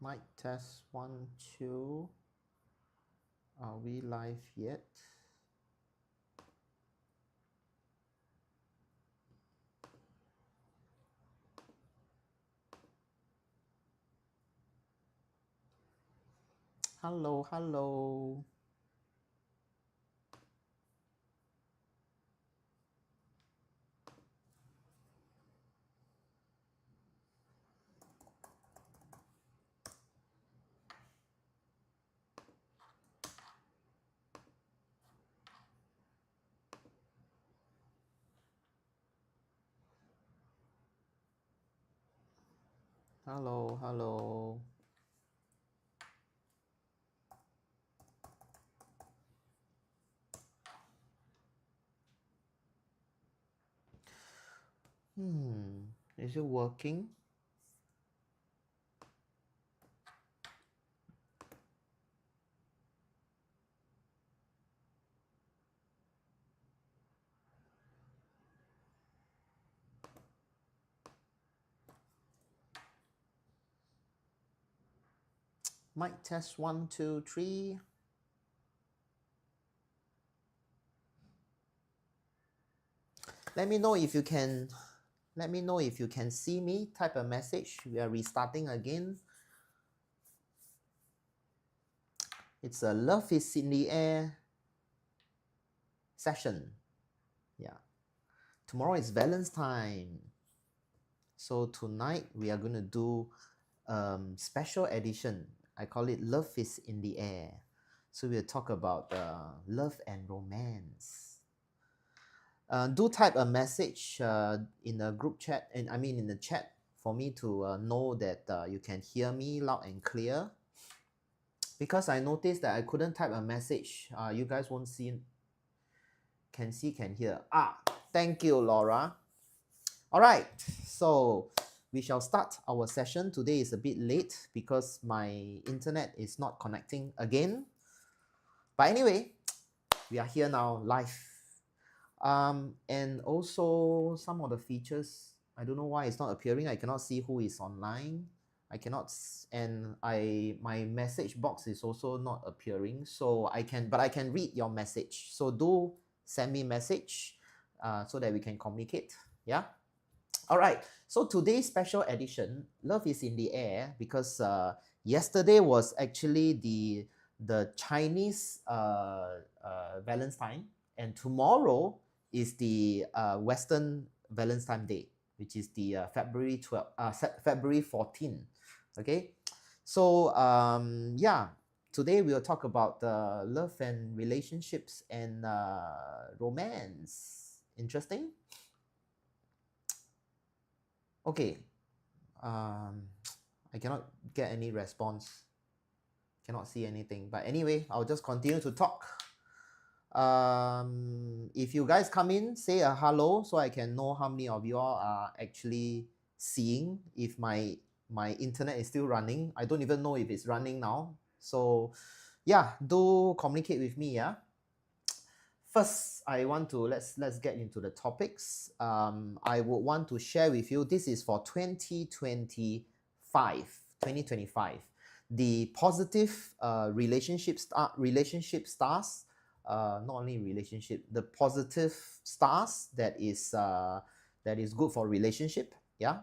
Mic test 1, 2. Are we live yet? Hello, hello. Hello, hello. Is it working? Mic test 1, 2, 3. Let me know if you can see me. Type a message. We are restarting again. It's a Love is in the Air session. Yeah. Tomorrow is Valentine's. So tonight we are going to do special edition. I call it Love is in the Air. So we'll talk about love and romance. Do type a message in the group chat, and I mean in the chat, for me to know that you can hear me loud and clear. Because I noticed that I couldn't type a message. You guys won't see, can hear. Thank you, Laura. All right, so we shall start our session. Today is a bit late because my internet is not connecting again. But anyway, we are here now live. And also some of the features, I don't know why it's not appearing. I cannot see who is online. I cannot, and my message box is also not appearing. So I can read your message. So do send me message so that we can communicate. Yeah. All right. So today's special edition, Love is in the Air, because yesterday was actually the Chinese Valentine, and tomorrow is the Western Valentine Day, which is the February 14. Okay, so yeah, today we'll talk about love and relationships and romance. Interesting. Okay, I cannot get any response. Cannot see anything. But anyway, I'll just continue to talk. If you guys come in, say a hello so I can know how many of you all are actually seeing. If my internet is still running, I don't even know if it's running now. So yeah, do communicate with me. Yeah. First, I want to let's get into the topics. I would want to share with you. This is for 2025. The positive relationship stars. Not only relationship, the positive stars that is good for relationship. Yeah,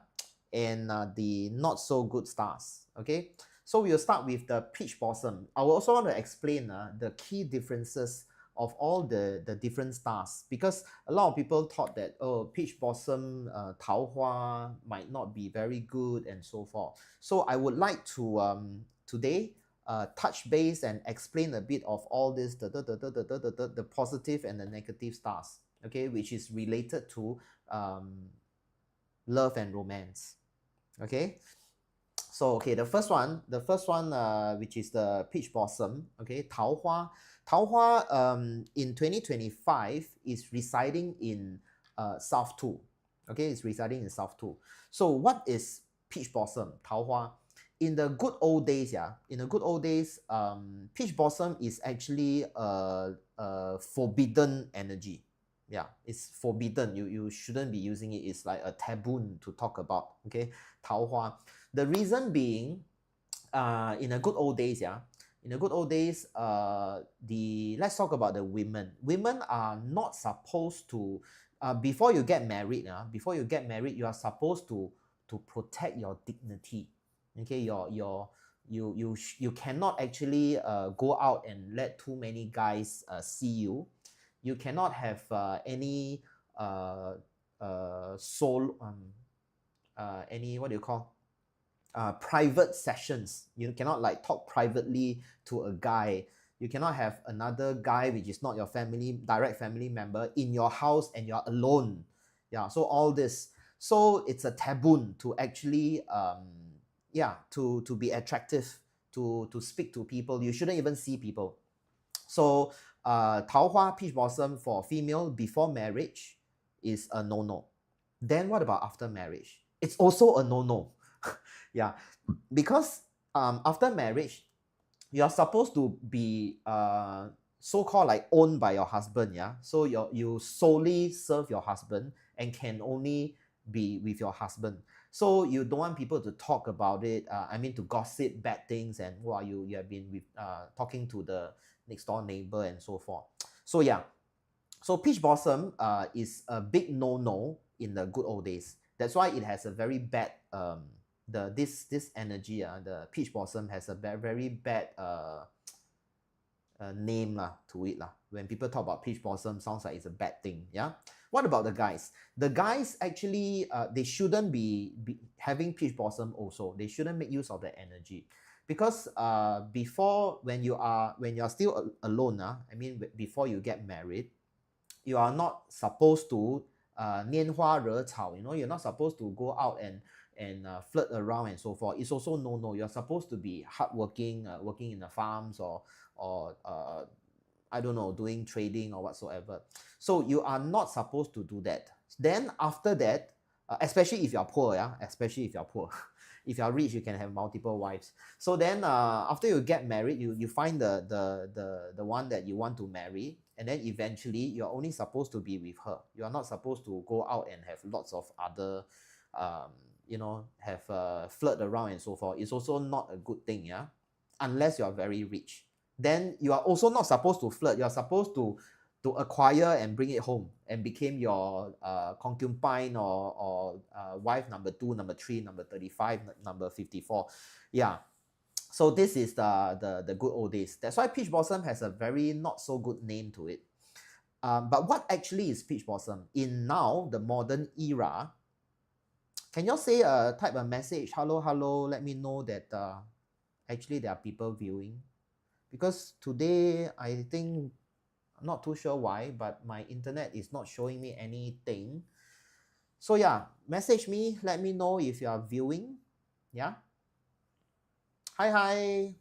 and the not so good stars. Okay, so we'll start with the peach blossom. I will also want to explain the key differences of all the different stars, because a lot of people thought that, oh, peach blossom, 桃花 might not be very good and so forth. So I would like to today touch base and explain a bit of all this, the positive and the negative stars, okay, which is related to love and romance. Okay, so okay, the first one which is the peach blossom. Okay, 桃花in 2025 is residing in South 2. Okay, it's residing in South 2. So what is peach blossom, 桃花? In the good old days, peach blossom is actually a forbidden energy. Yeah, it's forbidden. You shouldn't be using it. It's like a taboo to talk about. Okay, 桃花. The reason being, in the good old days, yeah, in the good old days, let's talk about the women. Women are not supposed to, before you get married, before you get married, you are supposed to protect your dignity. Okay, you cannot actually go out and let too many guys see you. You cannot have any soul any, what do you call, private sessions. You cannot like talk privately to a guy. You cannot have another guy which is not your family, direct family member, in your house and you're alone. Yeah, so all this. So it's a taboo to actually yeah, to be attractive, to speak to people. You shouldn't even see people. So Tao Hua peach blossom for female before marriage is a no-no. Then what about after marriage? It's also a no-no. Yeah, because after marriage, you're supposed to be so-called like owned by your husband. Yeah, so you solely serve your husband and can only be with your husband. So you don't want people to talk about it. I mean, to gossip bad things, and wow, you have been with talking to the next door neighbor and so forth. So yeah, so peach blossom is a big no-no in the good old days. That's why it has a very bad this energy. The peach blossom has a very bad name to it. When people talk about peach blossom, sounds like it's a bad thing. Yeah. What about the guys? The guys actually they shouldn't be having peach blossom also. They shouldn't make use of the energy. Because before, when you're still alone, I mean before you get married, you are not supposed to 拈花惹草, you're not supposed to go out and flirt around and so forth. It's also no. You're supposed to be hardworking, working in the farms, or I don't know, doing trading or whatsoever. So you are not supposed to do that. Then after that, especially if you're poor, especially if you're poor. If you're rich, you can have multiple wives. So then after you get married, you find the one that you want to marry, and then eventually you're only supposed to be with her. You are not supposed to go out and have lots of other have flirt around and so forth. It's also not a good thing, yeah, unless you are very rich. Then you are also not supposed to flirt. You are supposed to acquire and bring it home and became your concubine, or wife number 2, number 3, number 35, number 54. Yeah. So this is the good old days. That's why peach blossom has a very not so good name to it. But what actually is peach blossom in now the modern era? Can you say type a message, hello, let me know that actually there are people viewing? Because today I think, I'm not too sure why, but my internet is not showing me anything. So yeah, message me, let me know if you are viewing. Yeah. Hi.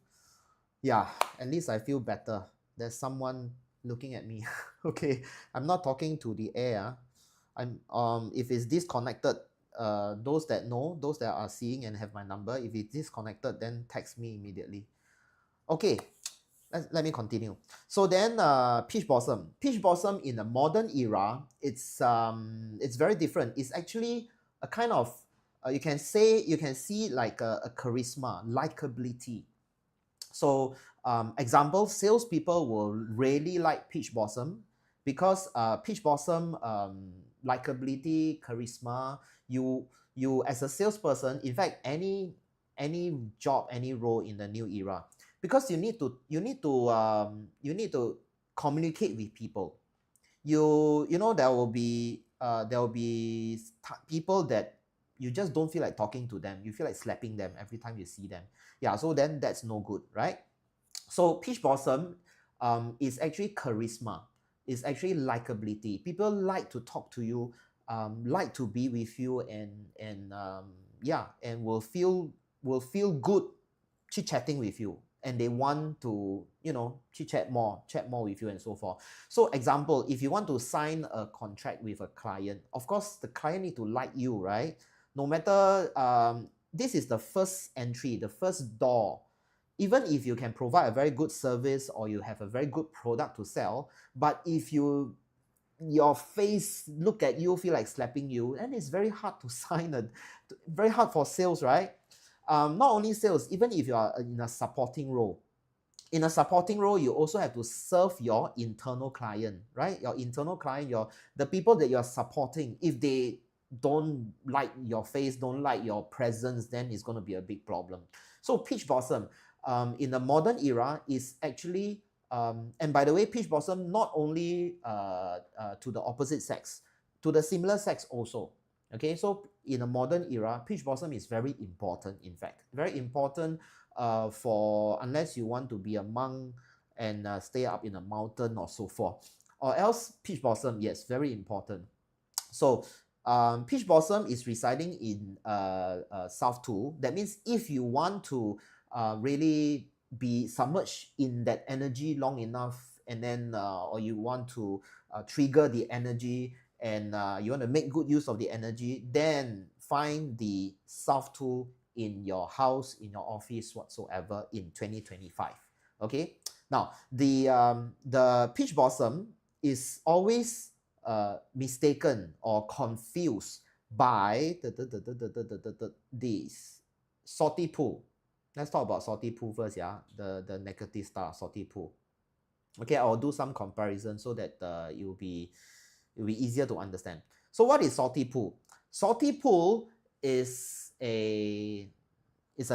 Yeah, at least I feel better. There's someone looking at me. Okay, I'm not talking to the air. I'm if it's disconnected, those that know, those that are seeing and have my number, if it's disconnected, then text me immediately. Okay, let me continue. So then peach blossom in the modern era, it's very different. It's actually a kind of you can see like a charisma, likability. So example, salespeople will really like peach blossom because peach blossom likability, charisma. You as a salesperson, in fact, any job, any role in the new era, because you need to communicate with people. There will be people that you just don't feel like talking to them. You feel like slapping them every time you see them. Yeah, so then that's no good, right? So peach blossom is actually charisma. It's actually likability. People like to talk to you, like to be with you, and yeah, and will feel good chit-chatting with you, and they want to chat more with you and so forth. So example, if you want to sign a contract with a client, of course the client need to like you, right? No matter this is the first entry, the first door. Even if you can provide a very good service or you have a very good product to sell, but if your face look at you, feel like slapping you, and it's very hard to sign very hard for sales, right? not only sales, even if you are in a supporting role, in a supporting role, you also have to serve your internal client, right? Your internal client, the people that you're supporting. If they don't like your face, don't like your presence, then it's going to be a big problem. So peach blossom, in the modern era, is actually, and by the way, peach blossom not only to the opposite sex, to the similar sex also. Okay, so in a modern era, peach blossom is very important. In fact, very important for unless you want to be a monk and stay up in a mountain or so forth, or else peach blossom, yes, very important. So peach blossom is residing in South 2. That means if you want to really be submerged in that energy long enough, and then or you want to trigger the energy, and you want to make good use of the energy, then find the South 2 in your house, in your office, whatsoever in 2025. Okay, now the peach blossom is always mistaken or confused by the salty pool. Let's talk about salty pool first, yeah. The negative star, salty pool. Okay, I'll do some comparison so that it will be easier to understand. So what is salty pool? Salty pool is a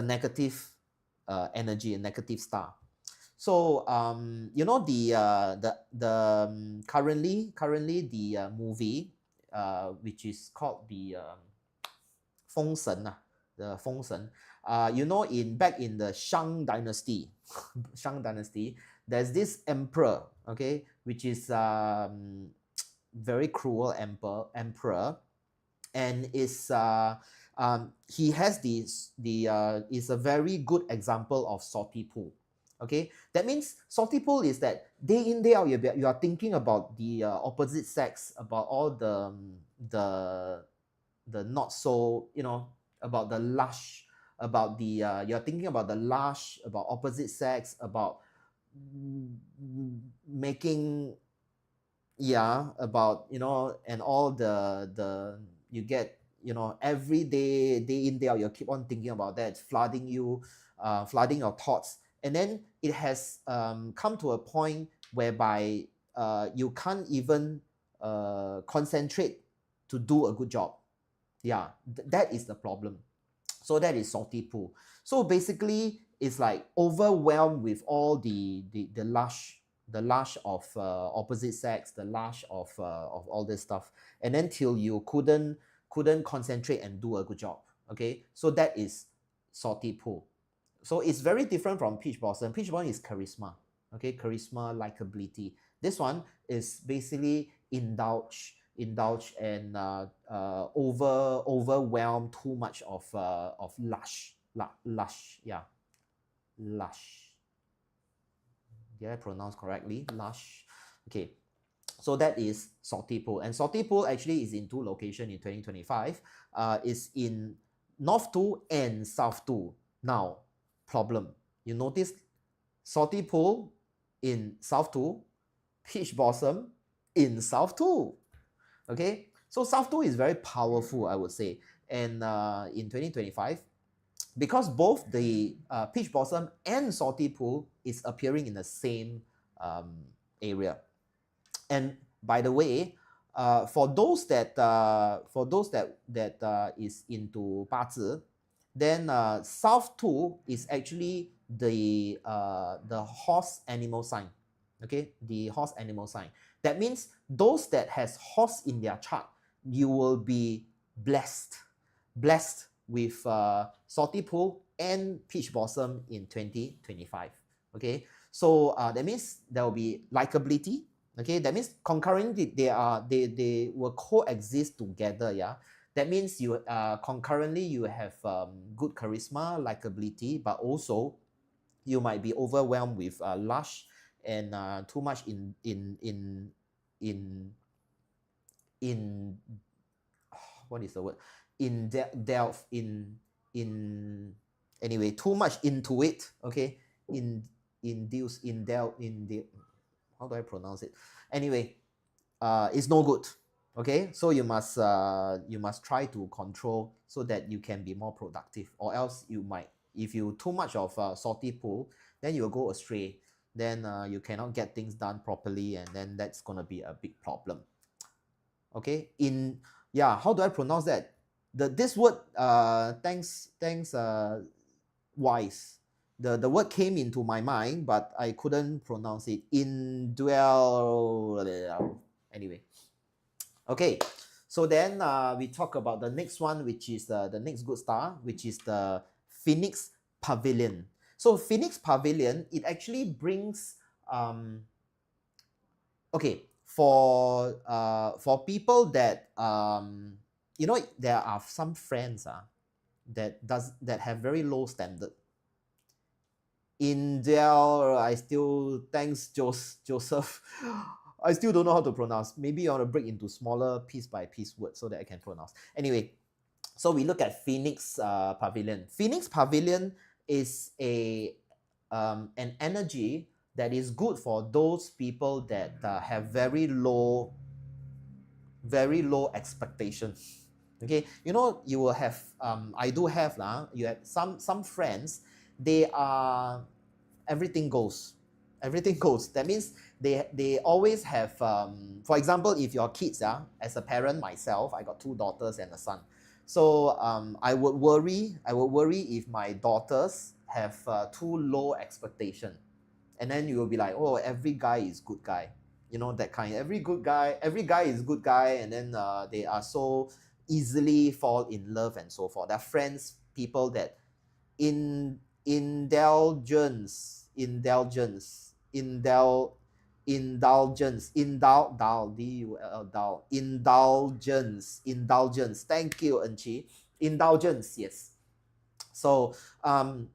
negative energy, a negative star. So you know currently the movie which is called the 封神 the 封神. You know, back in the Shang dynasty, Shang dynasty, there's this emperor, okay, which is very cruel emperor, and he has is a very good example of salty pool. Okay, that means salty pool is that day in day out you are thinking about the opposite sex, about all the not so, you know, about the lush, about the you're thinking about the lush, about opposite sex, about making, yeah, about, you know, and all the you get, you know, every day in day out you keep on thinking about that, flooding you, flooding your thoughts, and then it has come to a point whereby you can't even concentrate to do a good job. Yeah, that is the problem. So that is salty pool. So basically it's like overwhelmed with all the lush of opposite sex, the lush of all this stuff, and then till you couldn't concentrate and do a good job. Okay, so that is salty pool. So it's very different from peach blossom. Peach blossom is charisma. Okay, charisma, likability. This one is basically indulge and overwhelm too much of lush, yeah, lush. Did I pronounce correctly? Lush. Okay, so that is salty pool, and salty pool actually is in two locations in 2025. Is in North 2 and South 2. Now, problem, you notice salty pool in South 2, peach blossom in South 2. Okay, so South 2 is very powerful, I would say, and in 2025, because both the peach blossom and salty pool is appearing in the same area. And by the way, for those that is into 八字, then South 2 is actually the horse animal sign. Okay, the horse animal sign. That means those that has horse in their chart, you will be blessed with salty pool and peach blossom in 2025. Okay, so that means there will be likability. Okay, that means concurrently they will coexist together. Yeah, that means you concurrently you have good charisma, likability, but also you might be overwhelmed with lush and too much in what is the word, delve in anyway, too much into it. Okay, induce in delve in the, how do I pronounce it? Anyway, it's no good. Okay, so you must try to control so that you can be more productive, or else you might, if you too much of salty pool, then you'll go astray, then you cannot get things done properly, and then that's gonna be a big problem. Okay, in, yeah, how do I pronounce that? This word, thanks wise, the word came into my mind, but I couldn't pronounce it. Indwell, anyway. Okay, so then we talk about the next one, which is the next good star, which is the Phoenix Pavilion. So Phoenix Pavilion, it actually brings, okay, for people that, you know, there are some friends that have very low standard. Indel, I still, thanks Joseph. I still don't know how to pronounce. Maybe I want to break into smaller piece by piece words so that I can pronounce. Anyway, so we look at Phoenix Pavilion. Phoenix Pavilion is an energy that is good for those people that have very low expectations. Okay, you know, you will have, I do have lah. You have some friends. They are, everything goes, everything goes. That means they always have, for example, if your kids, as a parent myself, I got 2 daughters and a son. So I would worry if my daughters have too low expectation, and then you will be like, oh, every guy is good guy, you know, that kind. Every guy is good guy, and then they are so easily fall in love and so forth. They're friends, people that in indulgence indulgence indul indulgence indul dal D-U-L-L dal indulgence. Thank you, Enchi. Indulgence, yes. So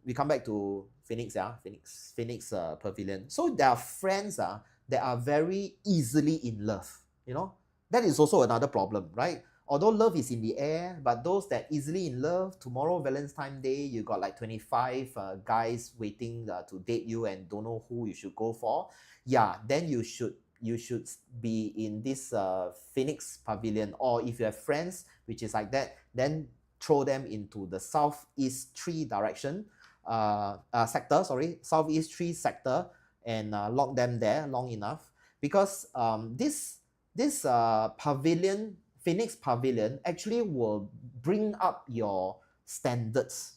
we come back to Phoenix, Phoenix Pavilion. So there are friends that are very easily in love. You know, that is also another problem, right? Although love is in the air, but those that easily in love, tomorrow Valentine's Day, you got like 25 guys waiting to date you and don't know who you should go for. Yeah, then you should be in this Phoenix Pavilion. Or if you have friends which is like that, then throw them into the southeast 3 direction sector, southeast 3 sector, and lock them there long enough, because this pavilion, Phoenix Pavilion, actually will bring up your standards.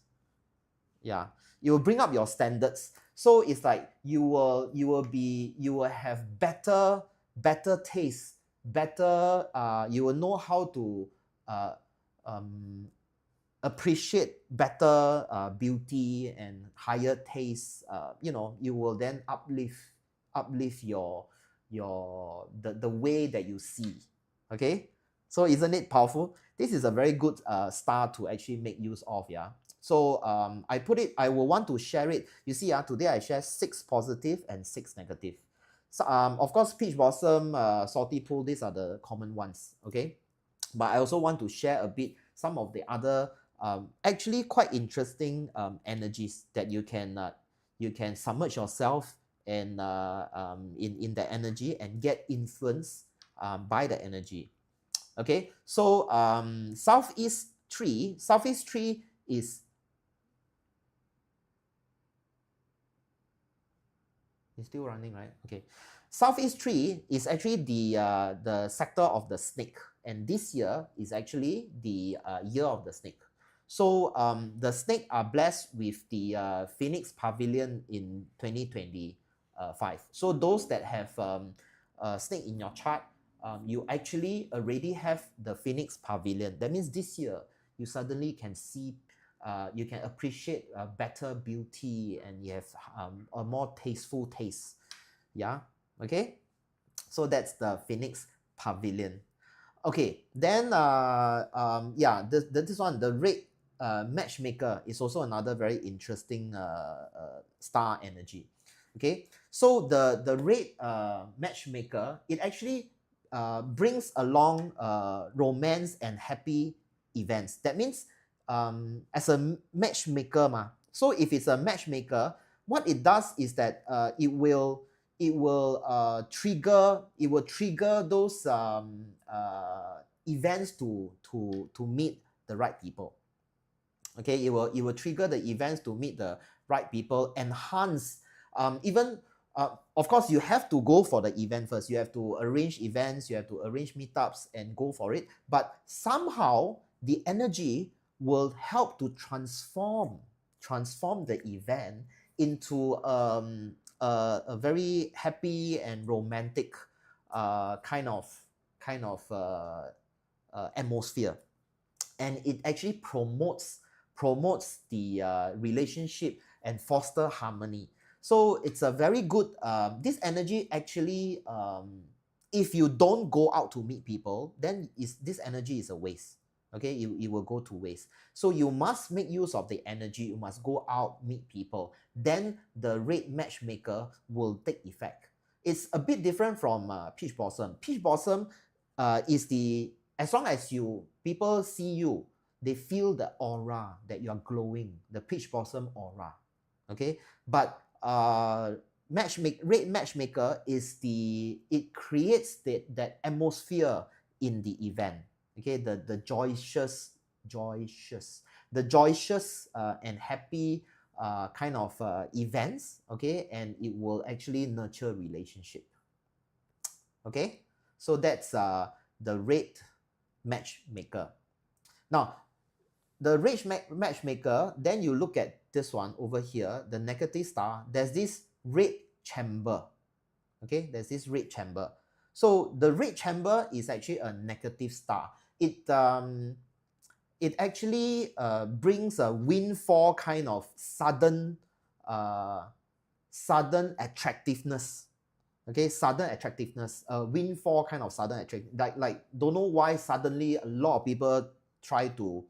Yeah, it will bring up your standards. So it's like you will have better taste, better you will know how to uh, um, appreciate better beauty and higher taste. You know, you will then uplift the way that you see. Okay, so isn't it powerful? This is a very good star to actually make use of. Yeah, so I will want to share it. You see, today I share 6 positive and 6 negative. So of course, peach blossom, salty pool, these are the common ones. Okay, but I also want to share a bit some of the other actually quite interesting energies that you can submerge yourself and in the energy and get influenced by the energy. Okay, so southeast tree is still running, right? Okay, southeast tree is actually the sector of the snake, and this year is actually the year of the snake. So the snake are blessed with the Phoenix Pavilion in 2025. So those that have snake in your chart, you actually already have the Phoenix Pavilion. That means this year you suddenly can see, you can appreciate better beauty, and you have a more tasteful taste. Yeah, okay. So that's the Phoenix Pavilion. Okay, then yeah, this one, the red matchmaker, is also another very interesting star energy. Okay, so the red matchmaker, it actually brings along romance and happy events. That means as a matchmaker so if it's a matchmaker, what it does is that trigger those events to meet the right people. Okay, it will trigger the events to meet the right people, enhance even of course you have to go for the event first. You have to arrange events, you have to arrange meetups and go for it, but somehow the energy will help to transform the event into a very happy and romantic kind of atmosphere, and it actually promotes the relationship and foster harmony. So it's a very good this energy actually if you don't go out to meet people, then this energy is a waste. Okay, it will go to waste. So you must make use of the energy. You must go out, meet people, then the red matchmaker will take effect. It's a bit different from peach blossom. Peach blossom is the, as long as people see you, they feel the aura that you are glowing, the peach blossom aura. Okay, but red matchmaker is it creates that atmosphere in the event. Okay, the joyous and happy kind of events. Okay, and it will actually nurture relationship. Okay, so that's the red matchmaker. Now the matchmaker, then you look at this one over here, the negative star, there's this red chamber. Okay, there's this red chamber. So the red chamber is actually a negative star. It actually brings a windfall kind of sudden attractiveness. Okay, sudden attractiveness, windfall kind of sudden attractiveness. Like don't know why suddenly a lot of people try to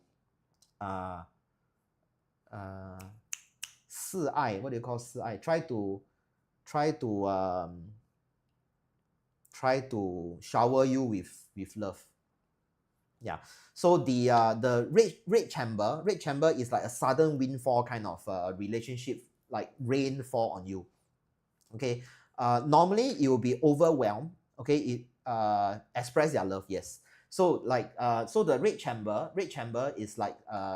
示爱, what do you call 示爱? Try to shower you with love. Yeah. So the red chamber is like a sudden windfall kind of relationship, like rain fall on you. Okay. Normally it will be overwhelmed. Okay. It express their love. Yes. So like so the red chamber is like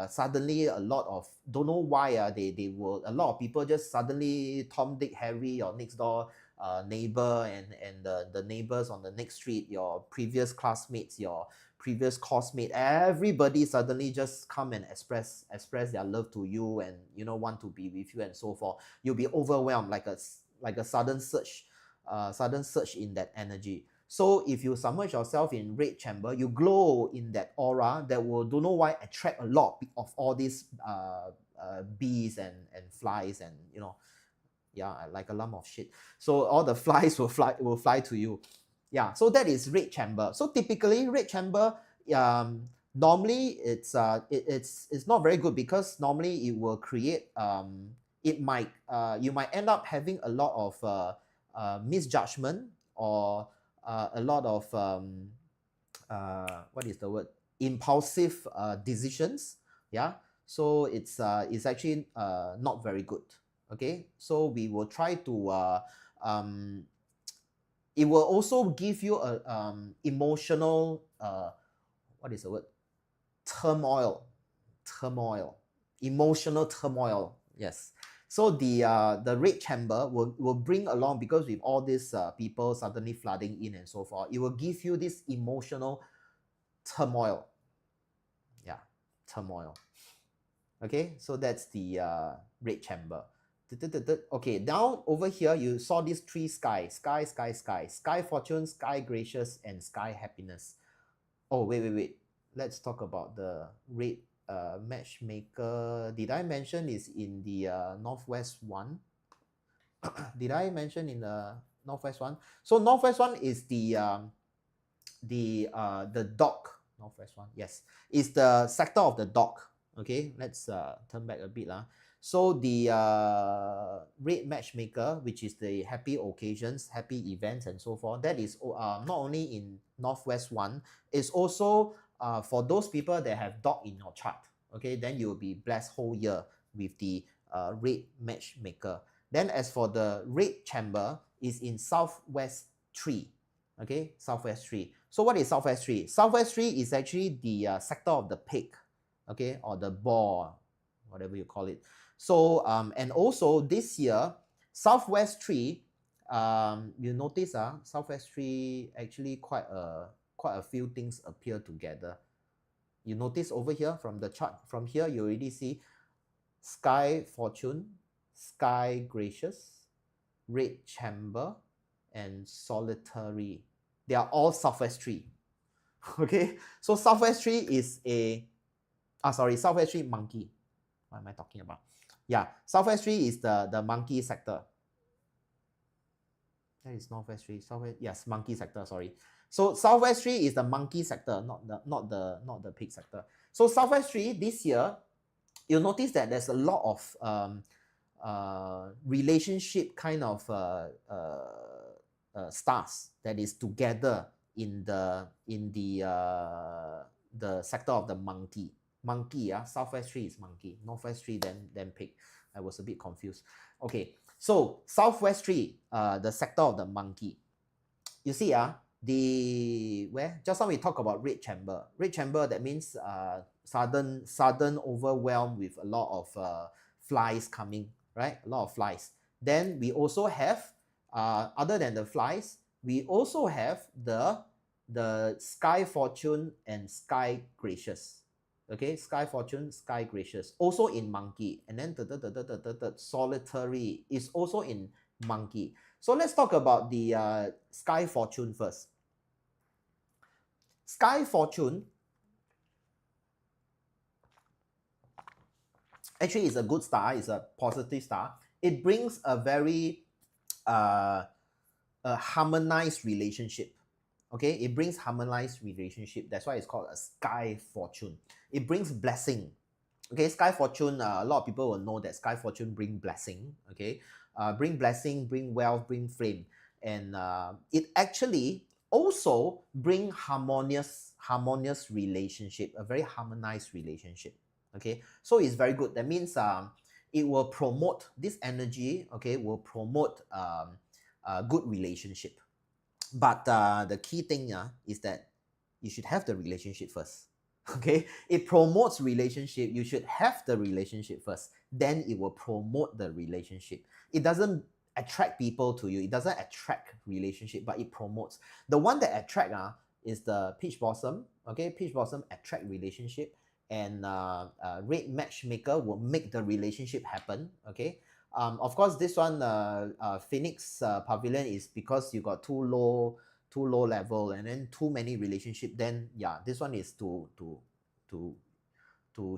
suddenly a lot of, don't know why they will, a lot of people just suddenly Tom, Dick, Harry, your next door neighbor and the neighbors on the next street, your previous classmates, your previous coursemate, everybody suddenly just come and express their love to you and want to be with you and so forth. You'll be overwhelmed, like a sudden surge in that energy. So if you submerge yourself in red chamber, you glow in that aura that will, don't know why, attract a lot of all these bees and flies and yeah, like a lump of shit. So all the flies will fly to you. Yeah, so that is red chamber. So typically red chamber, normally it's not very good, because normally it will create you might end up having a lot of misjudgment, or a lot of what is the word, impulsive decisions. Yeah, so it's actually not very good. Okay, so we will try to it will also give you a emotional what is the word, turmoil, emotional turmoil. Yes. So the red chamber will bring along, because with all these people suddenly flooding in and so forth, it will give you this emotional turmoil. Yeah, turmoil. Okay, so that's the red chamber. Okay, now over here you saw these three sky fortune, sky gracious, and sky happiness. Oh, wait, let's talk about the red matchmaker. Did I mention is in the northwest one? Did I mention in the northwest one? So northwest one is the dock. Northwest one, yes, is the sector of the dock. Okay, let's turn back a bit. So the red matchmaker, which is the happy occasions, happy events and so forth, that is not only in northwest one, it's also for those people that have dock in your chart. Okay, then you will be blessed whole year with the red matchmaker. Then as for the red chamber, is in Southwest 3. Okay, Southwest 3. So what is Southwest 3? Southwest 3 is actually the sector of the pig, okay, or the boar, whatever you call it. So and also this year, Southwest 3, you notice Southwest 3 actually quite a few things appear together. You notice over here from the chart, from here you already see Sky Fortune, Sky Gracious, Red Chamber, and Solitary. They are all Southwest 3. Okay, so Southwest 3 is Southwest 3 monkey. What am I talking about? Yeah, Southwest 3 is the monkey sector. That is Northwest 3. Southwest, yes, monkey sector, sorry. So Southwest 3 is the monkey sector, not the pig sector. So Southwest 3 this year, you'll notice that there's a lot of relationship kind of stars that is together in the sector of the monkey. Southwest 3 is monkey, Northwest 3 then pig. I was a bit confused. Okay, so Southwest 3, the sector of the monkey. You see, just now we talk about red chamber. Red chamber, that means sudden overwhelm with a lot of flies coming, right? A lot of flies. Then we also have, other than the flies, we also have the Sky Fortune and Sky Gracious. Okay, Sky Fortune, Sky Gracious, also in monkey. And then the Solitary is also in monkey. So let's talk about the Sky Fortune first. Sky Fortune actually is a good star, it's a positive star. It brings a very harmonized relationship. Okay, it brings harmonized relationship. That's why it's called a Sky Fortune. It brings blessing. Okay, Sky Fortune, a lot of people will know that Sky Fortune bring blessing. Okay, bring blessing, bring wealth, bring fame. And it actually also bring harmonious relationship, a very harmonized relationship. Okay, so it's very good. That means it will promote this energy. Okay, will promote good relationship. But the key thing is that you should have the relationship first. Okay, it promotes relationship. You should have the relationship first, then it will promote the relationship. It doesn't attract people to you, it doesn't attract relationship, but it promotes. The one that attract is the peach blossom. Okay, peach blossom attract relationship, and red matchmaker will make the relationship happen. Okay, of course this one Phoenix Pavilion is because you got too low level and then too many relationship. Then yeah, this one is to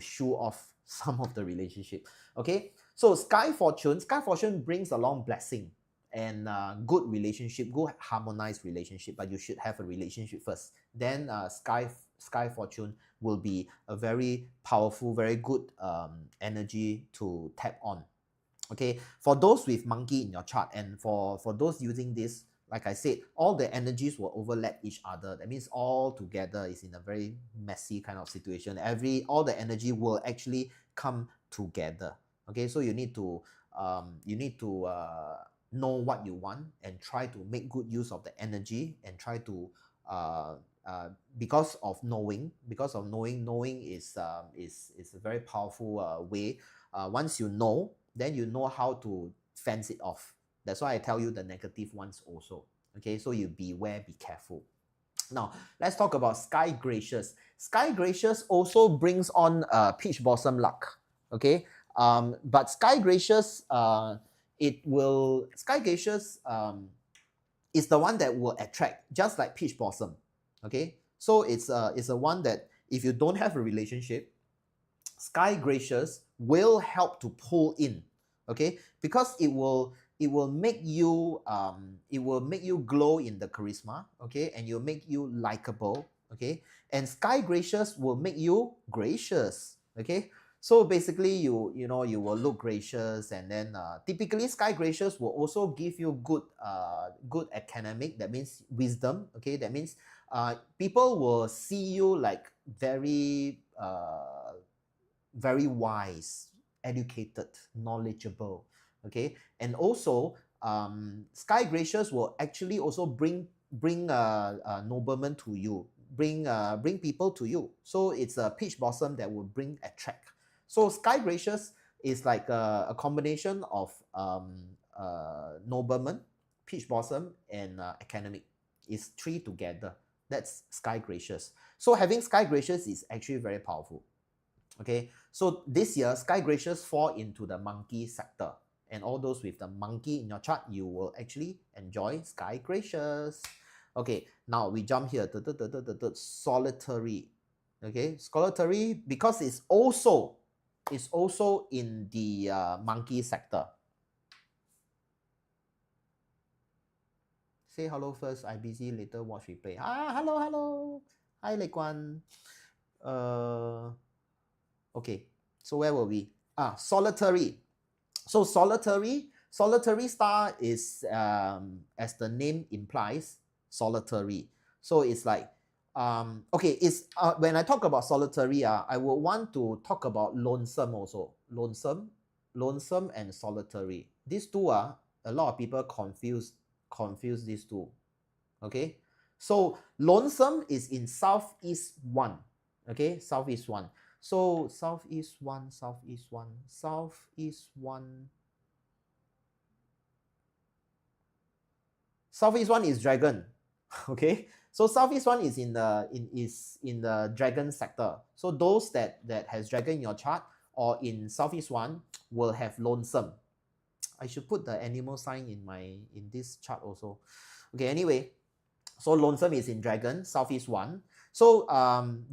show off some of the relationship. Okay, so Sky Fortune brings along blessing and good relationship, good harmonized relationship, but you should have a relationship first. Then Sky Fortune will be a very powerful, very good energy to tap on. Okay, for those with monkey in your chart, and for those using this, like I said, all the energies will overlap each other. That means all together is in a very messy kind of situation. All the energy will actually come together. Okay, so you need to know what you want and try to make good use of the energy, and try to because of knowing is a very powerful way. Once you know, then you know how to fence it off. That's why I tell you the negative ones also. Okay, so you beware, be careful. Now, let's talk about Sky Gracious. Sky Gracious also brings on peach blossom luck. Okay, but Sky Gracious, Sky Gracious is the one that will attract, just like peach blossom. Okay, so it's a one that if you don't have a relationship, Sky Gracious will help to pull in. Okay, because it will make you glow in the charisma. Okay, and you'll make you likable. Okay, and Sky Gracious will make you gracious. Okay, so basically you will look gracious, and then typically Sky Gracious will also give you good academic. That means wisdom. Okay, that means people will see you like very very wise, educated, knowledgeable. Okay, and also sky gracious will actually also bring noblemen to you, bring people to you. So it's a peach blossom that will bring attract. So sky gracious is like a combination of nobleman, peach blossom, and academic. It's three together. That's sky gracious. So having sky gracious is actually very powerful. Okay, so this year sky gracious fall into the monkey sector, and all those with the monkey in your chart, you will actually enjoy sky gracious. Okay, now we jump here. Solitary. Okay, solitary, because it's also in the monkey sector. Say hello first. I busy, later watch replay. Hello. Hi, Lei Guan. Okay, so where were we? Solitary. So solitary star is, as the name implies, solitary. So it's like, okay, it's when I talk about solitary, I will want to talk about lonesome also. Lonesome and solitary. These two are, a lot of people confuse these two. Okay, so lonesome is in southeast 1. Okay, southeast 1. So southeast 1. Southeast 1 is dragon. Okay, so southeast 1 is in the dragon sector. So those that has dragon in your chart or in southeast 1 will have lonesome. I should put the animal sign in this chart also. Okay, anyway, so lonesome is in dragon, southeast 1. So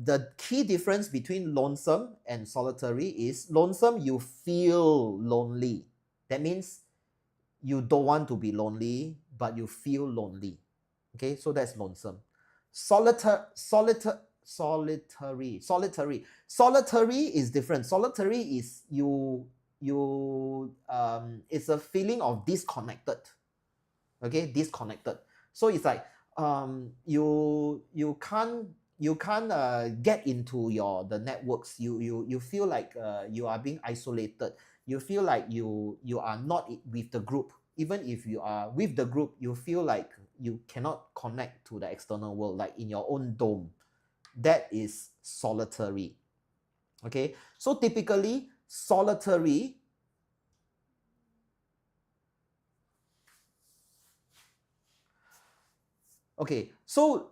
the key difference between lonesome and solitary is lonesome, you feel lonely. That means you don't want to be lonely, but you feel lonely. Okay, so that's lonesome. Solitary is different. Solitary is it's a feeling of disconnected. Okay, disconnected. So it's like you can't get into the networks. You feel like you are being isolated. You feel like you are not with the group. Even if you are with the group, you feel like you cannot connect to the external world, like in your own dome. That is solitary. Okay, so typically solitary, okay, so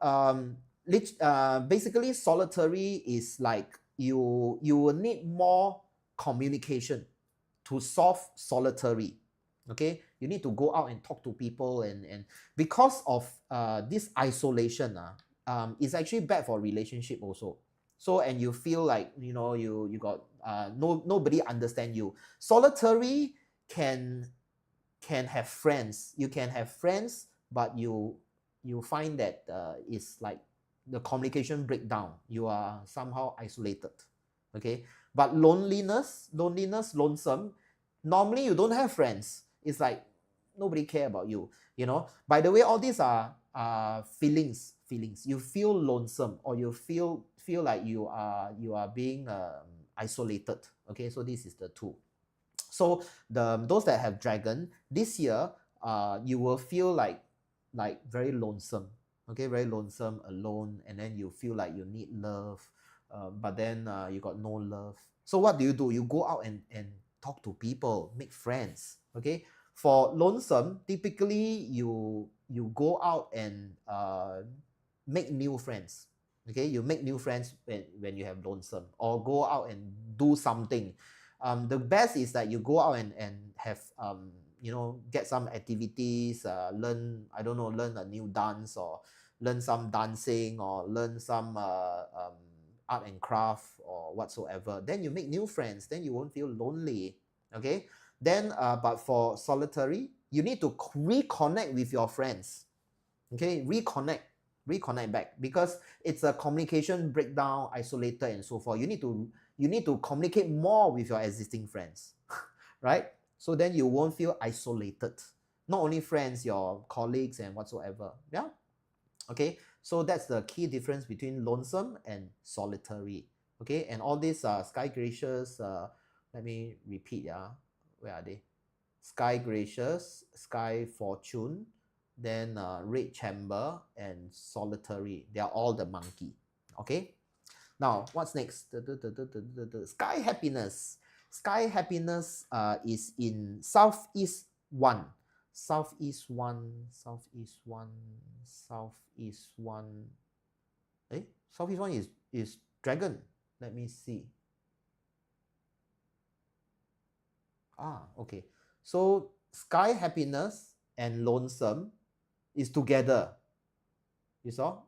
basically solitary is like you will need more communication to solve solitary. Okay, you need to go out and talk to people, and because of this isolation, it's actually bad for relationship also. So, and you feel like you got nobody understand you. Solitary can have friends. You can have friends, but you find that it's like the communication breakdown. You are somehow isolated. Okay, but lonesome, normally you don't have friends. It's like nobody care about you. By the way, all these are feelings. You feel lonesome, or you feel like you are being isolated. Okay, so this is the two. So those that have dragon this year, you will feel like very lonesome. Okay, very lonesome, alone, and then you feel like you need love, but then you got no love. So what do? You go out and talk to people, make friends. Okay, for lonesome, typically you go out and make new friends. Okay, you make new friends when you have lonesome, or go out and do something. The best is that you go out and have get some activities, learn a new dance, or learn some dancing, or learn some art and craft, or whatsoever. Then you make new friends, then you won't feel lonely. Okay, then but for solitary, you need to reconnect with your friends. Okay, reconnect back, because it's a communication breakdown, isolated, and so forth. You need to communicate more with your existing friends. Right? So then you won't feel isolated. Not only friends, your colleagues and whatsoever. Yeah. Okay, so that's the key difference between lonesome and solitary. Okay, and all these sky gracious, let me repeat. Where are they? sky gracious, sky fortune, then red chamber, and solitary. They are all the monkey. Okay. Now, what's next? Sky happiness. Sky happiness is in southeast one. Southeast one, southeast one, southeast one. Southeast one is dragon. Let me see. Okay. So sky happiness and lonesome is together. You saw?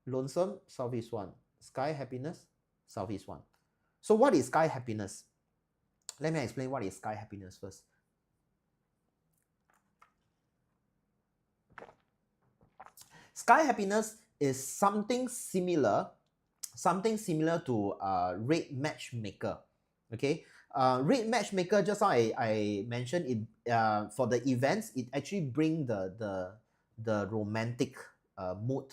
Lonesome, southeast one. Sky happiness, southeast one. So what is sky happiness? Let me explain what is sky happiness first. Sky happiness is something similar to red matchmaker. Okay. Red matchmaker, just now I mentioned it, for the events, it actually bring the romantic mood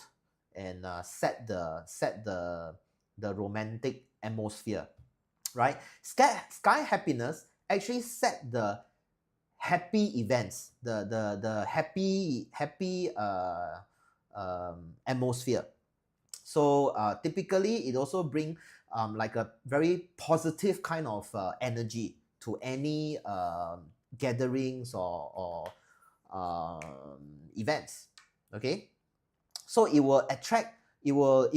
and set the romantic atmosphere, right? Sky happiness actually set the happy events, the happy atmosphere. So typically it also bring like a very positive kind of energy to any gatherings or events. Okay, so it will attract, it will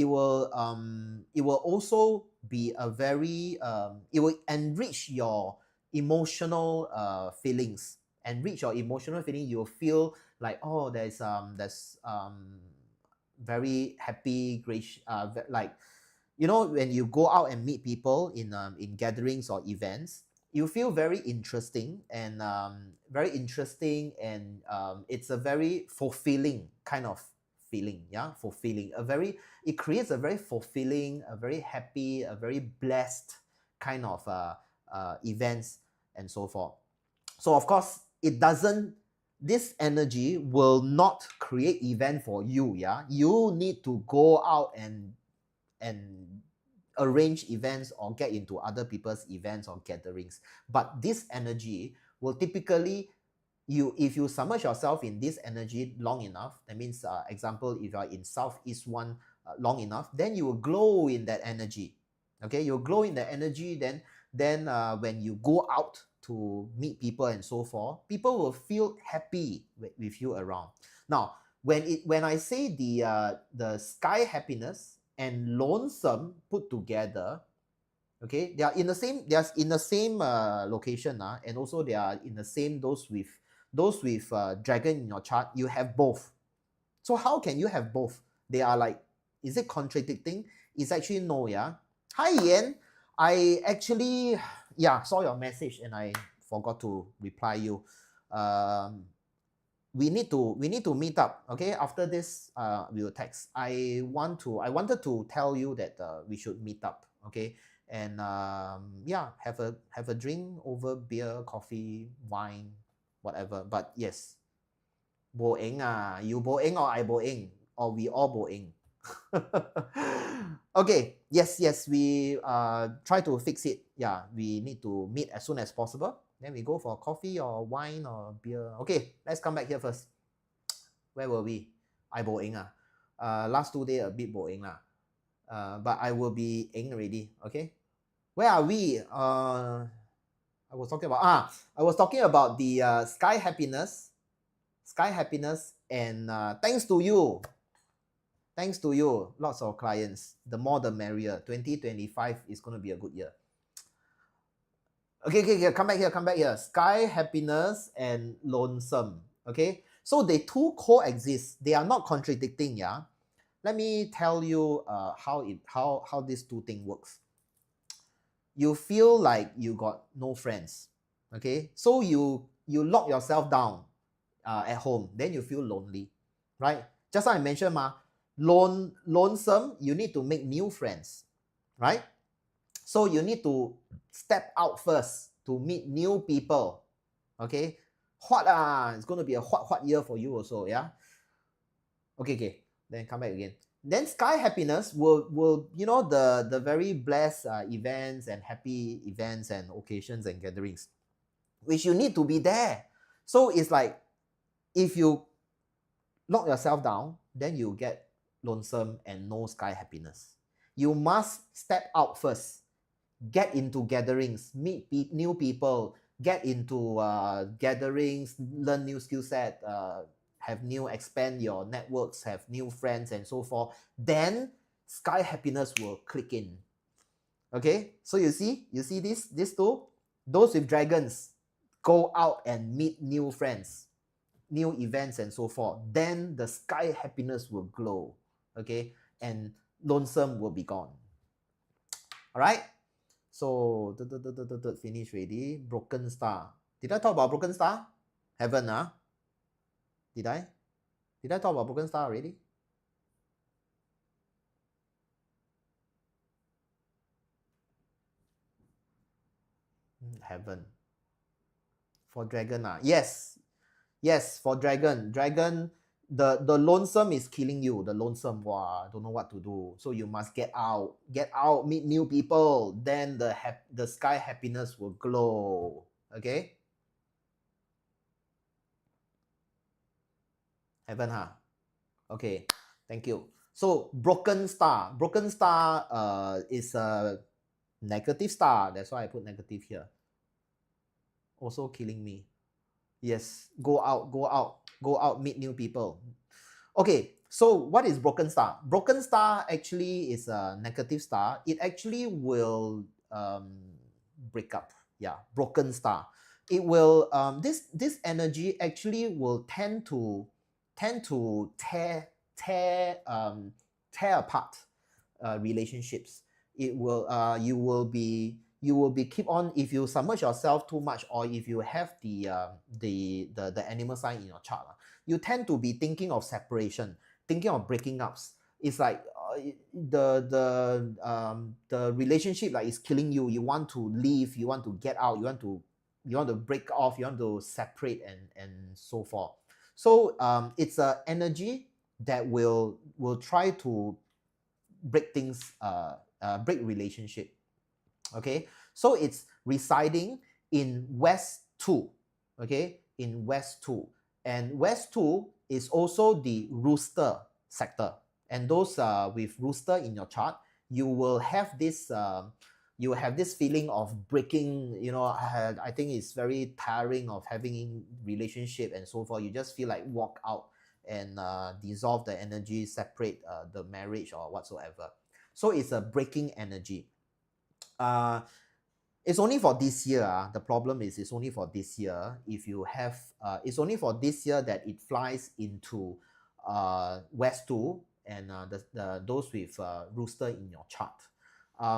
also be a very it will enrich your emotional feelings. Enrich your emotional feeling. You'll feel like, oh, there's very happy, great, like, you know, when you go out and meet people in gatherings or events, you feel very interesting and it's a very fulfilling kind of feeling. Yeah, fulfilling, it creates a very fulfilling, a very happy, a very blessed kind of events and so forth. So of course, this energy will not create event for you. Yeah, you need to go out and arrange events or get into other people's events or gatherings. But this energy will typically, if you submerge yourself in this energy long enough, that means example, if you are in southeast one long enough, then you will glow in that energy. Okay, you'll glow in the energy. Then when you go out to meet people and so forth, people will feel happy with you around. Now, when I say the sky happiness and lonesome put together, okay, they are in the same location, and also they are in the same, those with dragon in your chart, you have both. So how can you have both? They are like, is it contradicting? It's actually no. Yeah. Hi Yan, I actually saw your message and I forgot to reply you. We need to meet up. Okay, after this we will text. I wanted to tell you that we should meet up. Okay, and have a drink over beer, coffee, wine, whatever. But yes, boeng you boeng or I boeng or we all boeng. Okay, yes, we try to fix it. Yeah, we need to meet as soon as possible. Then we go for coffee or wine or beer. Okay, let's come back here first. Where were we? I boeng last 2 days a bit boeng but I will be eng already. Okay, where are we? I was talking about the sky happiness, and thanks to you, lots of clients. The more the merrier. 2025 is going to be a good year. Okay, come back here. Sky happiness and lonesome. Okay, so they two coexist. They are not contradicting. Yeah, let me tell you how these two things works. You feel like you got no friends. Okay, so you lock yourself down at home. Then you feel lonely, right? Just like I mentioned, lonesome, you need to make new friends, right? So you need to step out first to meet new people. Okay, it's going to be a hot year for you also. Yeah, okay, then come back again. Then sky happiness will the very blessed events and happy events and occasions and gatherings, which you need to be there. So it's like if you lock yourself down, then you get lonesome and no sky happiness. You must step out first, get into gatherings, meet new people, get into gatherings, learn new skill set, have new, expand your networks, have new friends and so forth. Then sky happiness will click in. Okay, so you see these two, those with dragons go out and meet new friends, new events and so forth. Then the sky happiness will glow. Okay, and lonesome will be gone. All right. So finish ready. Broken star. Did I talk about broken star? Haven't, huh? Did I? Did I talk about broken star already? Haven't. For dragon, yes. Yes, for dragon. Dragon, the lonesome is killing you. The lonesome, wow, don't know what to do. So you must get out. Get out, meet new people. Then the sky happiness will glow. Okay? Haven't, huh? Okay, thank you. So broken star. Broken star is a negative star. That's why I put negative here. Also killing me. Yes, go out, go out, go out, meet new people. Okay, so what is broken star? Broken star actually is a negative star. It actually will break up. Yeah, broken star. It will this energy actually will tend to tear apart relationships. It will you will be keep on, if you submerge yourself too much, or if you have the animal sign in your chart, you tend to be thinking of separation, thinking of breaking ups. It's like the relationship like is killing you. You want to leave, you want to get out, you want to break off, you want to separate and so forth. So it's a energy that will try to break things, break relationship. Okay, so it's residing in West 2. Okay, in West 2, and West 2 is also the rooster sector. And those with rooster in your chart, you will have this feeling of breaking. I think it's very tiring of having relationship and so forth. You just feel like walk out and dissolve the energy, separate the marriage or whatsoever. So it's a breaking energy. uh it's only for this year. The problem is it's only for this year. If you have it's only for this year that it flies into West 2 and those with rooster in your chart.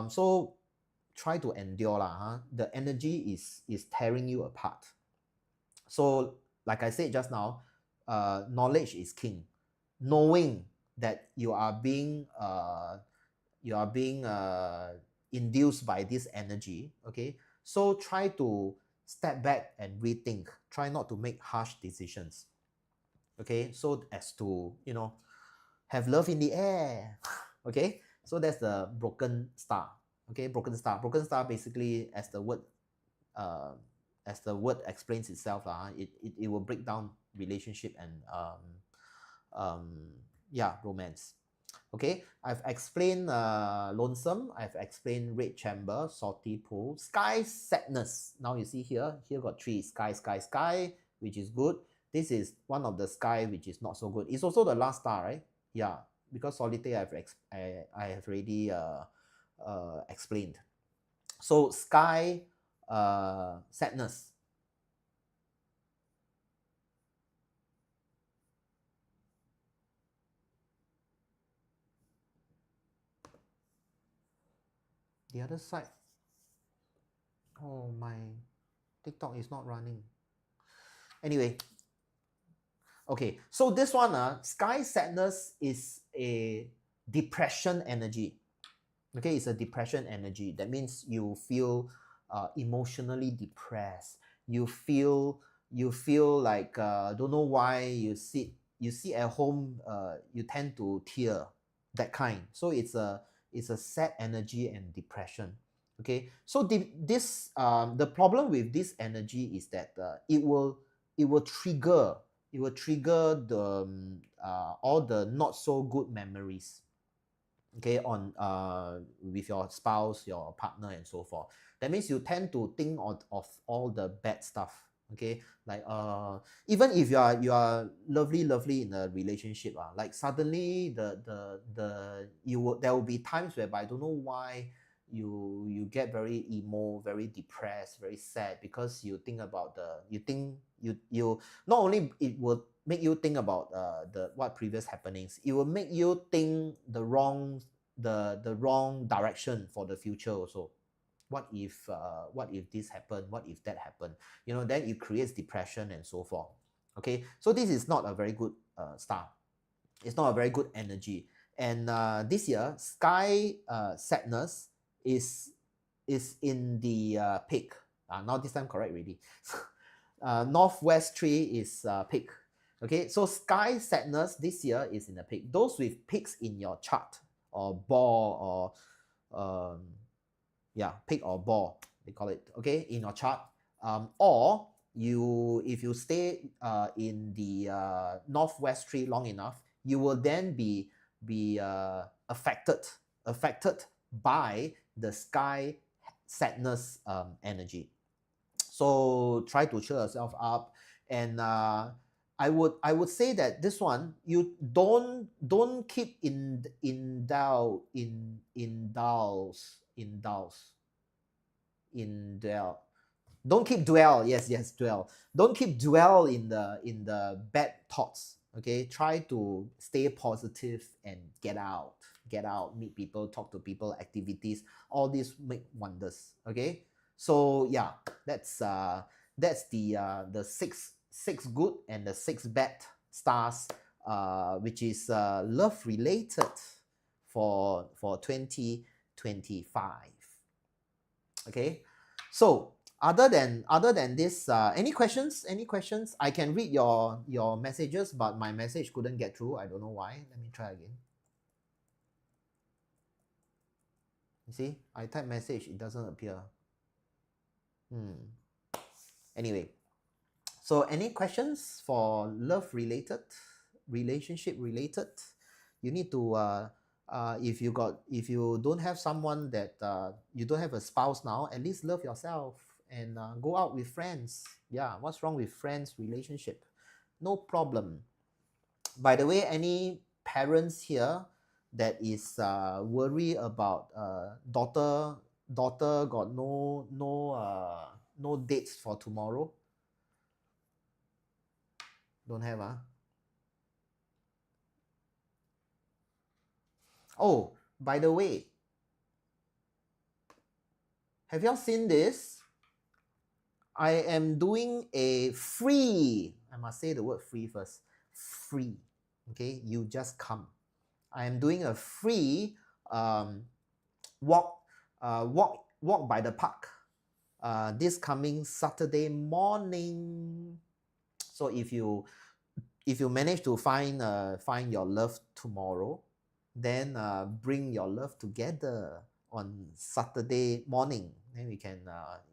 So try to endure lah, huh? The energy is tearing you apart. So like I said just now, knowledge is king. Knowing that you are being induced by this energy. Okay, so try to step back and rethink. Try not to make harsh decisions. Okay, so as to have love in the air. Okay, so that's the broken star. Okay, broken star basically, uh as the word explains itself, it will break down relationship and yeah, romance. Okay, I've explained lonesome, I've explained red chamber, salty pool, sky sadness. Now you see here got three: sky, sky, sky, which is good. This is one of the sky which is not so good. It's also the last star, right? Yeah, because solitaire I have already explained. So sky sadness. The other side. Oh, my TikTok is not running. Anyway, okay, so this one, sky sadness is a depression energy. Okay, it's a depression energy. That means you feel emotionally depressed. You feel like don't know why you sit at home, you tend to tear, that kind. So it's a sad energy and depression. Okay, so the problem with this energy is that trigger the all the not so good memories, okay, on with your spouse, your partner, and so forth. That means you tend to think of all the bad stuff, okay, like even if you are lovely in a relationship, like suddenly there will be times whereby I don't know why you get very emo, very depressed, very sad, because you think about you not only it will make you think about the what previous happenings, it will make you think the wrong direction for the future also. What if this happened, what if that happened, then it creates depression and so forth. Okay, so this is not a very good start. It's not a very good energy. And this year sky sadness is in the peak. Now this time correct already. Northwest tree is peak. Okay, so sky sadness this year is in the peak. Those with peaks in your chart, or ball, or peak or ball, they call it, okay, in your chart, or if you stay in the northwest tree long enough, you will then be affected by the sky sadness energy. So try to cheer yourself up. And I would say that this one, you don't keep in doubt in dwell. Don't keep dwell. Yes, dwell. Don't keep dwell in the bad thoughts. Okay, try to stay positive and get out, meet people, talk to people, activities. All these make wonders. Okay, so yeah, that's the six good and the six bad stars, which is love related for 2025. Okay, so other than this, any questions? I can read your messages, but my message couldn't get through. I don't know why. Let me try again. You see, I type message, it doesn't appear. Anyway, so any questions for love related, relationship related? You need to if you don't have someone that you don't have a spouse now, at least love yourself and go out with friends. Yeah, what's wrong with friends relationship? No problem. By the way, any parents here that is worry about daughter got no dates for tomorrow? Don't have, huh? Oh, by the way, have y'all seen this? I am doing a free, I must say the word free first, free, okay, you just come. I am doing a free walk by the park this coming Saturday morning. So if you manage to find your love tomorrow, then bring your love together on Saturday morning. Then we can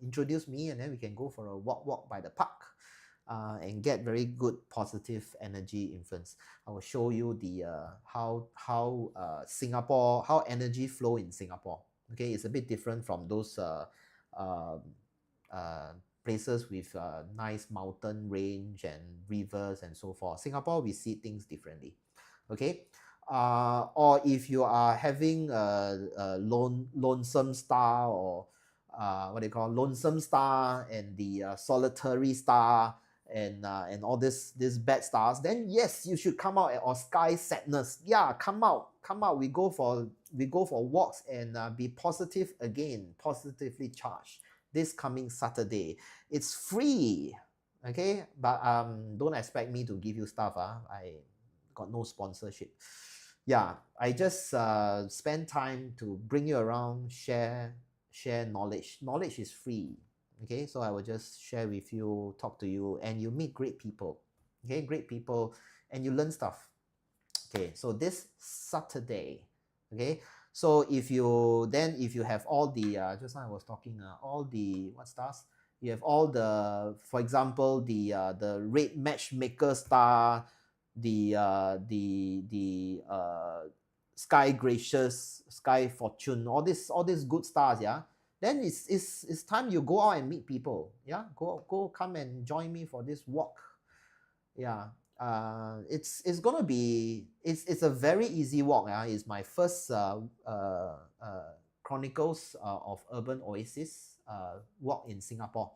introduce me, and then we can go for a walk by the park and get very good positive energy influence. I will show you the how Singapore, how energy flow in Singapore. Okay, it's a bit different from those places with nice mountain range and rivers and so forth. Singapore, we see things differently. Okay, or if you are having a lonesome star, or what they call lonesome star, and the solitary star, and all these bad stars, then yes, you should come out. Or sky sadness, yeah, come out. We go for walks and be positive again, positively charged this coming Saturday. It's free, okay, but don't expect me to give you stuff. I got no sponsorship. Yeah, I just spend time to bring you around, share knowledge. Knowledge is free. Okay, so I will just share with you, talk to you, and you meet great people. Okay, great people, and you learn stuff. Okay, so this Saturday. Okay, so if you have all the just now I was talking all the what stars, You have all the, for example, the red matchmaker star, the sky gracious, sky fortune, all these good stars, yeah. Then it's time you go out and meet people, yeah. Go come and join me for this walk, yeah. It's gonna be, it's a very easy walk, yeah. It's my first chronicles of urban oasis walk in Singapore.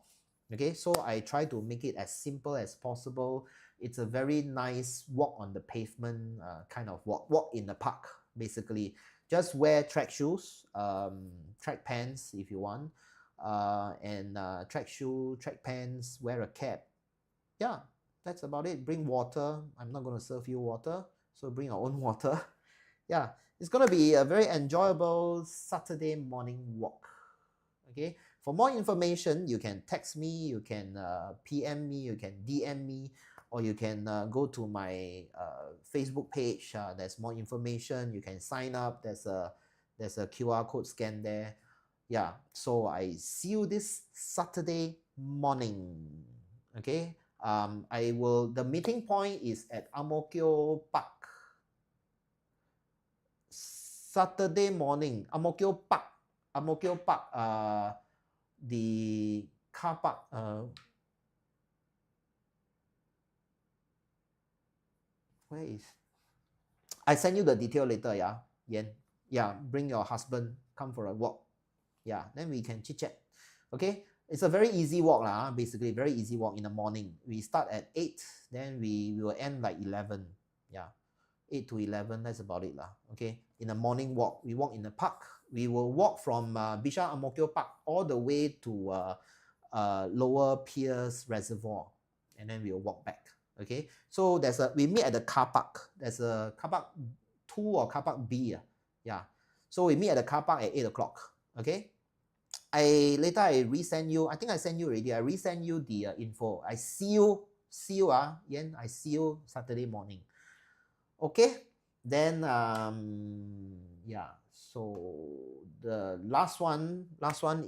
Okay, so I try to make it as simple as possible. It's a very nice walk on the pavement, kind of walk in the park, basically. Just wear track shoes, track pants if you want, and track shoe, track pants, wear a cap. Yeah, that's about it. Bring water. I'm not going to serve you water, so bring your own water. Yeah, it's going to be a very enjoyable Saturday morning walk. Okay, for more information, you can text me, you can PM me, you can DM me, or you can go to my Facebook page. There's more information. You can sign up. There's a QR code scan there. Yeah, so I see you this Saturday morning. Okay, the meeting point is at Ang Mo Kio Park. Saturday morning, Ang Mo Kio Park. Ang Mo Kio Park, the car park, where is, I send you the detail later, yeah, Yen. Yeah, bring your husband, come for a walk. Yeah, then we can chit chat. Okay, it's a very easy walk lah, basically very easy walk in the morning. We start at 8, then we will end like 11. Yeah, 8 to 11, that's about it lah. Okay, in the morning walk, we walk in the park. We will walk from Bishan Ang Mo Kio Park all the way to Lower Pierce Reservoir, and then we will walk back. Okay, so we meet at the car park. There's a car park 2 or car park B. Yeah, so we meet at the car park at 8 o'clock. Okay, later I resend you. I think I sent you already. I resend you the info. I see you, Yen. I see you Saturday morning. Okay, then yeah. So the last one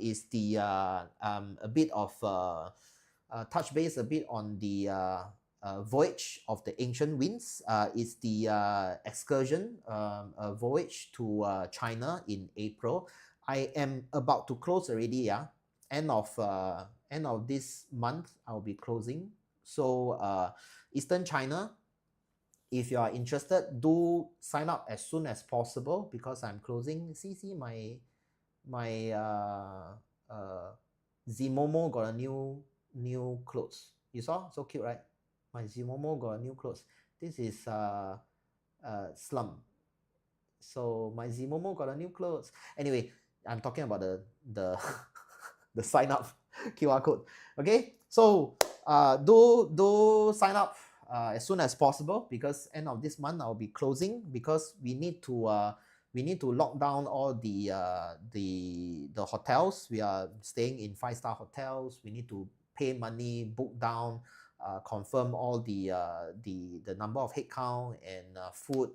is the a bit of touch base a bit on the voyage of the ancient winds. It's the excursion voyage to China in April. I am about to close already, yeah. End of this month I'll be closing. So Eastern China, if you are interested, do sign up as soon as possible because I'm closing. See my Zimomo got a new clothes. You saw? So cute, right? My Zimomo got a new clothes. This is Slum. So my Zimomo got a new clothes. Anyway, I'm talking about the the sign up QR code. Okay, so do sign up as soon as possible because end of this month I'll be closing because we need to lock down all the hotels. We are staying in 5-star hotels. We need to pay money, book down, confirm all the number of head count and food,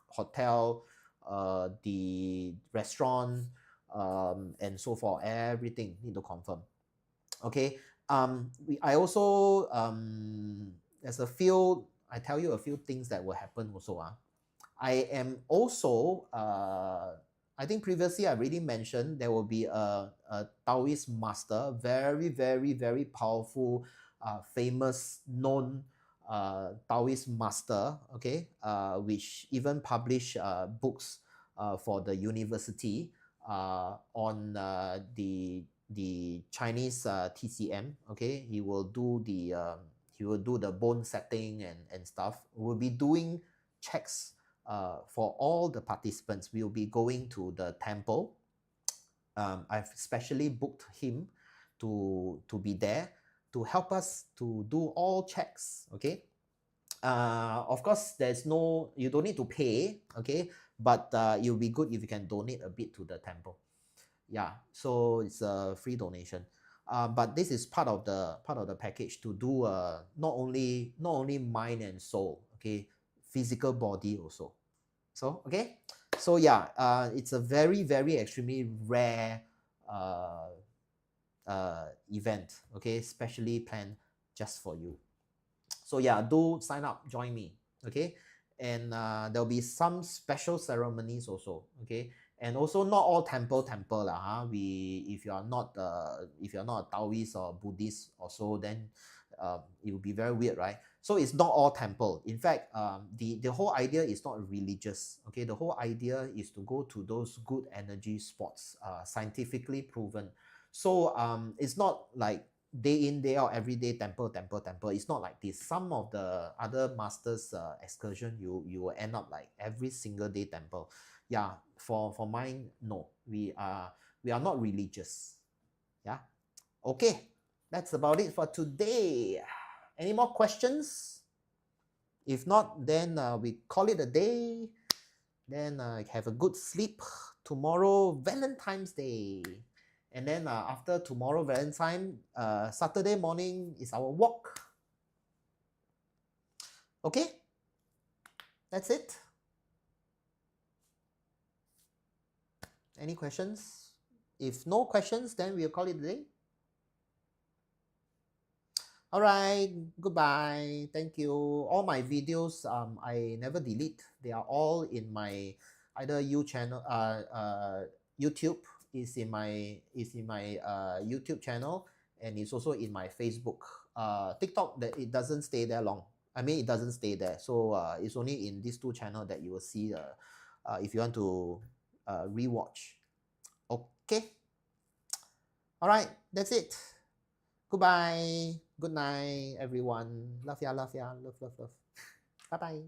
hotel, the restaurant, and so forth. Everything need to confirm. Okay. I also I tell you a few things that will happen also. I am also I think previously I already mentioned there will be a Taoist master, very, very, very powerful, famous, known Taoist master, okay, which even publish books for the university on the Chinese TCM. Okay, he will do the bone setting and stuff. We'll be doing checks for all the participants. We'll be going to the temple. I've specially booked him to be there to help us to do all checks. Okay, of course you don't need to pay. Okay, but it'll be good if you can donate a bit to the temple. Yeah, so it's a free donation. But this is part of the package to do not only mind and soul, okay, physical body also. So okay, so yeah, it's a very, very extremely rare event, okay, specially planned just for you. So yeah, do sign up, join me, okay? And there'll be some special ceremonies also, okay? And also not all temple lah, huh? If you are not a Taoist or Buddhist or so, then it will be very weird, right? So it's not all temple. In fact, the whole idea is not religious, okay? The whole idea is to go to those good energy spots, scientifically proven. So it's not like day in day out every day temple. It's not like this. Some of the other masters excursion, you will end up like every single day temple. Yeah, for mine, no, we are not religious. Yeah, okay, that's about it for today. Any more questions? If not, then we call it a day. Then have a good sleep. Tomorrow Valentine's Day. And then after tomorrow Valentine, Saturday morning is our walk. Okay, that's it. Any questions? If no questions, then we'll call it a day. All right, goodbye. Thank you. All my videos, I never delete. They are all in my either YouTube is in my YouTube channel, and it's also in my Facebook. TikTok, that it doesn't stay there long. I mean, it doesn't stay there. So it's only in these two channels that you will see if you want to rewatch. Okay. All right, that's it. Goodbye. Good night, everyone. Love ya, love ya. Love, love, love. Bye bye.